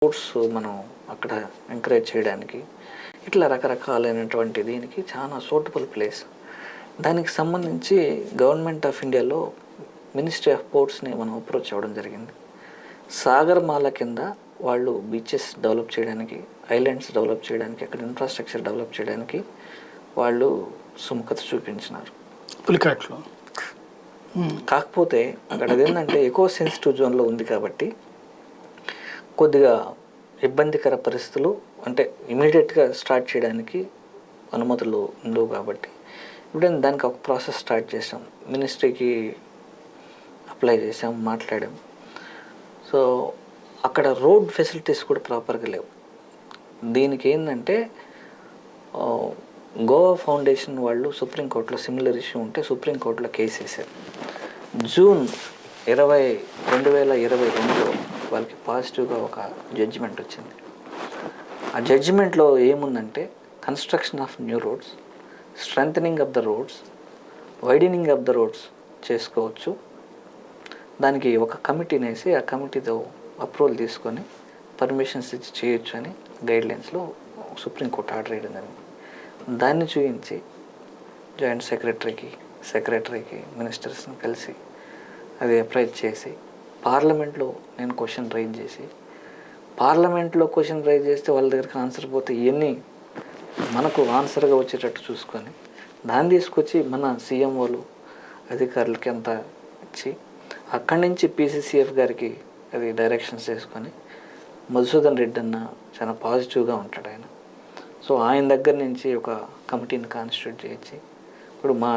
Sports మనం అక్కడ encourage చేయడానికి ఇట్లా రకరకాలైనటువంటి దీనికి చాలా సూటబుల్ ప్లేస్. దానికి సంబంధించి గవర్నమెంట్ ఆఫ్ ఇండియాలో మినిస్ట్రీ ఆఫ్ స్పోర్ట్స్ని మనం అప్రోచ్ అవ్వడం జరిగింది. సాగర్మాల కింద వాళ్ళు బీచెస్ డెవలప్ చేయడానికి, ఐలాండ్స్ డెవలప్ చేయడానికి, అక్కడ ఇన్ఫ్రాస్ట్రక్చర్ డెవలప్ చేయడానికి వాళ్ళు సుముఖత చూపించినారు పులికాట్లో. కాకపోతే అక్కడ ఏంటంటే ఎకో సెన్సిటివ్ జోన్లో ఉంది కాబట్టి కొద్దిగా ఇబ్బందికర పరిస్థితులు, అంటే ఇమీడియట్గా స్టార్ట్ చేయడానికి అనుమతులు ఉండవు కాబట్టి ఇప్పుడు దానికి ఒక ప్రాసెస్ స్టార్ట్ చేసాం, మినిస్ట్రీకి అప్లై చేసాం, మాట్లాడాం. సో అక్కడ రోడ్ ఫెసిలిటీస్ కూడా ప్రాపర్గా లేవు. దీనికి ఏంటంటే గోవా ఫౌండేషన్ వాళ్ళు సుప్రీంకోర్టులో సిమిలర్ ఇష్యూ ఉంటే సుప్రీంకోర్టులో కేసు వేశారు. జూన్ 2022 వాళ్ళకి పాజిటివ్గా ఒక జడ్జిమెంట్ వచ్చింది. ఆ జడ్జిమెంట్లో ఏముందంటే construction of new roads, strengthening of the roads, widening of the roads చేసుకోవచ్చు. దానికి ఒక కమిటీని వేసి ఆ కమిటీతో అప్రూవల్ తీసుకొని పర్మిషన్స్ ఇచ్చి చేయొచ్చు అని గైడ్లైన్స్లో సుప్రీంకోర్టు ఆర్డర్ వేయడం జరిగింది. దాన్ని చూపించి జాయింట్ సెక్రటరీకి మినిస్టర్స్ని కలిసి అది అప్రైజ్ చేసి పార్లమెంట్లో నేను క్వశ్చన్ రైజ్ చేసి, పార్లమెంట్లో క్వశ్చన్ రైజ్ చేస్తే వాళ్ళ దగ్గరికి ఆన్సర్ పోతే ఇవన్నీ మనకు ఆన్సర్గా వచ్చేటట్టు చూసుకొని దాన్ని తీసుకొచ్చి మన సీఎంఓలు అధికారులకి అంతా ఇచ్చి అక్కడి నుంచి పీసీసీఎఫ్ గారికి అది డైరెక్షన్స్ చేసుకొని, మధుసూదన్ రెడ్డి అన్న చాలా పాజిటివ్గా ఉంటాడు ఆయన. సో ఆయన దగ్గర నుంచి ఒక కమిటీని కాన్స్టిట్యూట్ చేయించి ఇప్పుడు మా